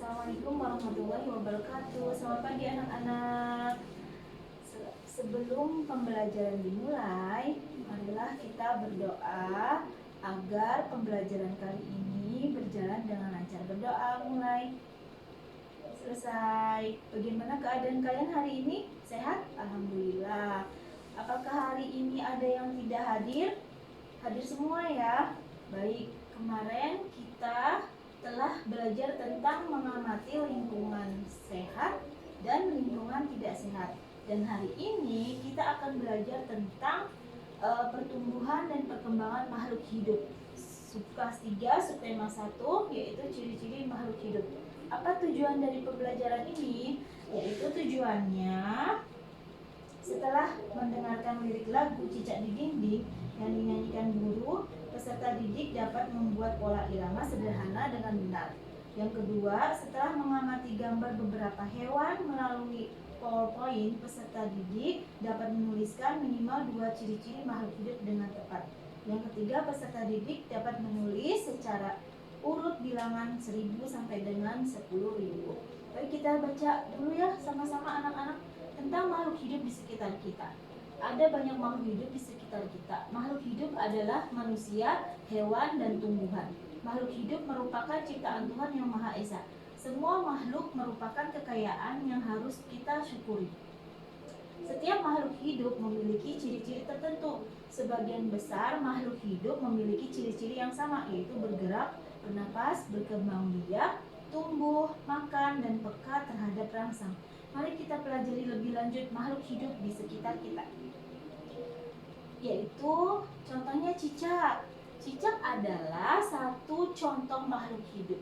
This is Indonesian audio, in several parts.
Assalamualaikum warahmatullahi wabarakatuh. Selamat pagi anak-anak. Sebelum pembelajaran dimulai, marilah kita berdoa agar pembelajaran kali ini berjalan dengan lancar. Berdoa mulai. Selesai. Bagaimana keadaan kalian hari ini? Sehat? Alhamdulillah. Apakah hari ini ada yang tidak hadir? Hadir semua ya. Baik, kemarin kita telah belajar tentang mengamati lingkungan sehat dan lingkungan tidak sehat. Dan hari ini kita akan belajar tentang pertumbuhan dan perkembangan makhluk hidup. Kelas 3, subtema 1, yaitu ciri-ciri makhluk hidup. Apa tujuan dari pembelajaran ini? Yaitu tujuannya setelah mendengarkan lirik lagu Cicak di Dinding yang dinyanyikan guru, peserta didik dapat membuat pola irama sederhana dengan benar. Yang kedua, setelah mengamati gambar beberapa hewan melalui PowerPoint, peserta didik dapat menuliskan minimal 2 ciri-ciri makhluk hidup dengan tepat. Yang ketiga, peserta didik dapat menulis secara urut bilangan 1000 sampai dengan 10.000. Baik, kita baca dulu ya sama-sama anak-anak tentang makhluk hidup di sekitar kita. Ada banyak makhluk hidup di sekitar kita. Makhluk hidup adalah manusia, hewan, dan tumbuhan. Makhluk hidup merupakan ciptaan Tuhan yang Maha Esa. Semua makhluk merupakan kekayaan yang harus kita syukuri. Setiap makhluk hidup memiliki ciri-ciri tertentu. Sebagian besar makhluk hidup memiliki ciri-ciri yang sama, yaitu bergerak, bernapas, berkembang biak, tumbuh, makan, dan peka terhadap rangsang. Mari kita pelajari lebih lanjut makhluk hidup di sekitar kita. Yaitu contohnya cicak. Cicak adalah satu contoh makhluk hidup.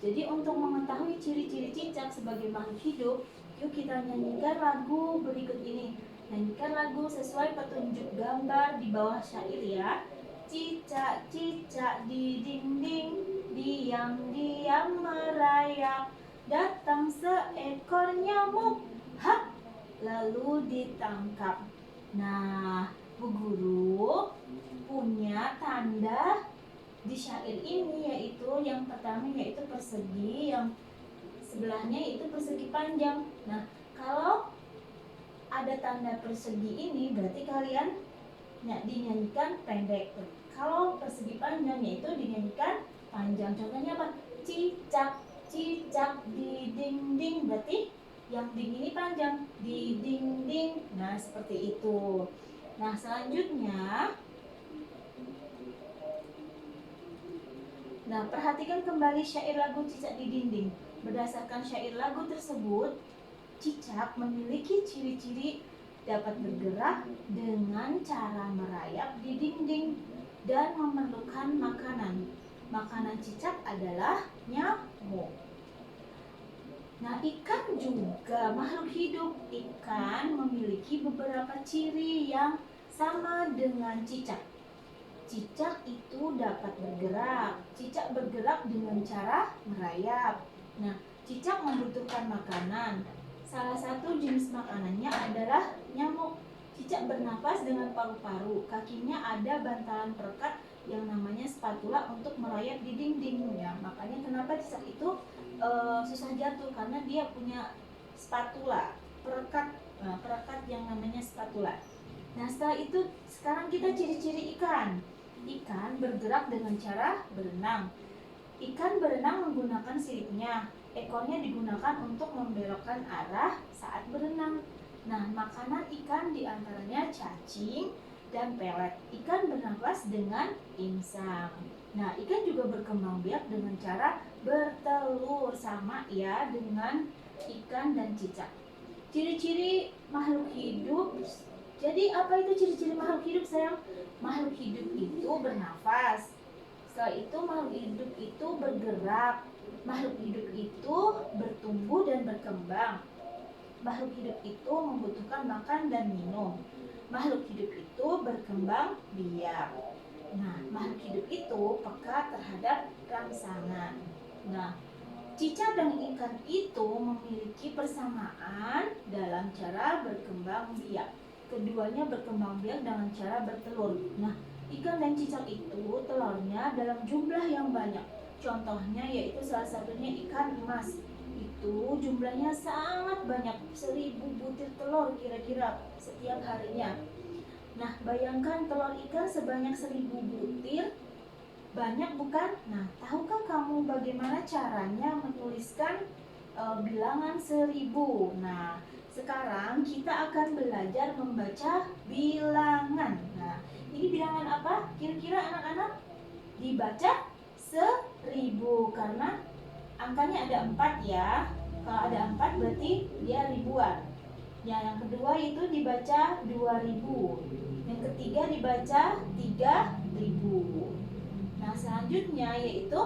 Jadi untuk mengetahui ciri-ciri cicak sebagai makhluk hidup, yuk kita nyanyikan lagu berikut ini. Nyanyikan lagu sesuai petunjuk gambar di bawah syair ya. Cicak-cicak di dinding, diam-diam merayap. Datang seekor nyamuk, hap, lalu ditangkap. Nah, Bu Guru punya tanda di syair ini, yaitu yang pertama yaitu persegi, yang sebelahnya itu persegi panjang. Nah, kalau ada tanda persegi ini berarti kalian dinyanyikan pendek. Kalau persegi panjang yaitu dinyanyikan panjang. Contohnya apa? Cicak cicak di dinding, berarti yang ding ini panjang, di dinding. Nah, seperti itu. Nah, selanjutnya, perhatikan kembali syair lagu Cicak di Dinding. Berdasarkan syair lagu tersebut, cicak memiliki ciri-ciri dapat bergerak dengan cara merayap di dinding dan memerlukan makanan. Makanan cicak adalah nyamuk. Nah, ikan juga makhluk hidup. Ikan memiliki beberapa ciri yang sama dengan cicak. Cicak itu dapat bergerak. Cicak bergerak dengan cara merayap. Nah, cicak membutuhkan makanan. Salah satu jenis makanannya adalah nyamuk. Cicak bernapas dengan paru-paru. Kakinya ada bantalan perekat yang namanya spatula untuk merayap di dinding ya. Makanya kenapa cicak itu susah jatuh, karena dia punya spatula, perekat yang namanya spatula. Nah, setelah itu sekarang kita ciri-ciri ikan. Ikan bergerak dengan cara berenang. Ikan berenang menggunakan siripnya. Ekornya digunakan untuk membelokkan arah saat berenang. Nah, makanan ikan diantaranya cacing dan pelet. Ikan bernapas dengan insang. Nah, ikan juga berkembang biak dengan cara bertelur, sama ya dengan ikan dan cicak. Ciri-ciri makhluk hidup. Jadi apa itu ciri-ciri makhluk hidup, sayang? Makhluk hidup itu bernafas. Setelah itu makhluk hidup itu bergerak. Makhluk hidup itu bertumbuh dan berkembang. Makhluk hidup itu membutuhkan makan dan minum. Makhluk hidup itu berkembang biak. Nah, makhluk hidup itu peka terhadap rangsangan. Nah, cicak dan ikan itu memiliki persamaan dalam cara berkembang biak. Keduanya berkembang biak dengan cara bertelur. Nah, ikan dan cicak itu telurnya dalam jumlah yang banyak. Contohnya yaitu salah satunya ikan emas. itu jumlahnya sangat banyak, 1000 butir telur kira-kira setiap harinya. Nah, bayangkan telur ikan sebanyak 1000 butir, banyak bukan? Nah, tahukah kamu bagaimana caranya menuliskan bilangan 1000? Nah, sekarang kita akan belajar membaca bilangan. Nah, ini bilangan apa? Kira-kira anak-anak? Dibaca 1000 karena angkanya ada 4 ya. Kalau ada 4 berarti dia ribuan. Yang kedua itu dibaca 2000. Yang ketiga dibaca 3000. Nah, selanjutnya yaitu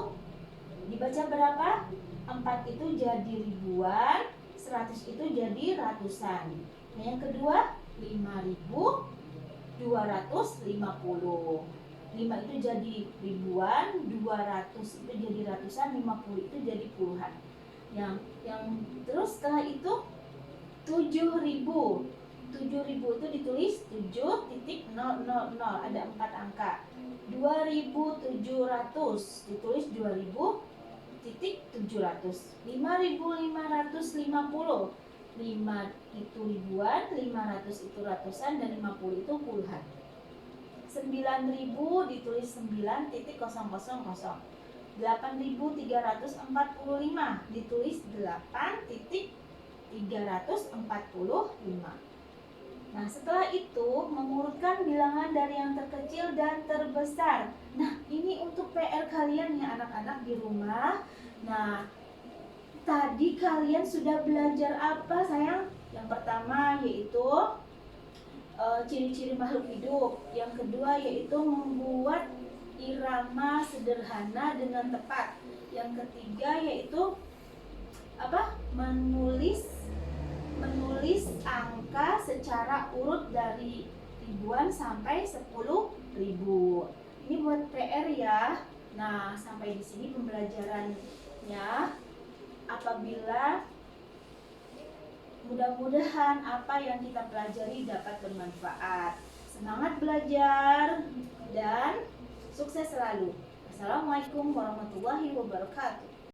dibaca berapa? 4 itu jadi ribuan, 100 itu jadi ratusan. Nah, yang kedua 5250. 5 itu jadi ribuan, 200 itu jadi ratusan, 50 itu jadi puluhan. Yang terus setelah itu 7000. 7000 itu ditulis 7.000, ada 4 angka. 2700 ditulis 2000.700. 5550. 5 itu ribuan, 500 itu ratusan, dan 50 itu puluhan. 9000 ditulis 9.000. 8345 ditulis 8.345. Nah, setelah itu mengurutkan bilangan dari yang terkecil dan terbesar. Nah, ini untuk PR kalian ya anak-anak di rumah. Nah, tadi kalian sudah belajar apa sayang? Yang pertama yaitu ciri-ciri makhluk hidup. Yang kedua yaitu membuat irama sederhana dengan tepat. Yang ketiga yaitu apa? Menulis angka secara urut dari ribuan sampai 10.000. Ini buat PR ya. Nah, sampai di sini pembelajarannya. Apabila mudah-mudahan apa yang kita pelajari dapat bermanfaat. Semangat belajar dan sukses selalu. Assalamualaikum warahmatullahi wabarakatuh.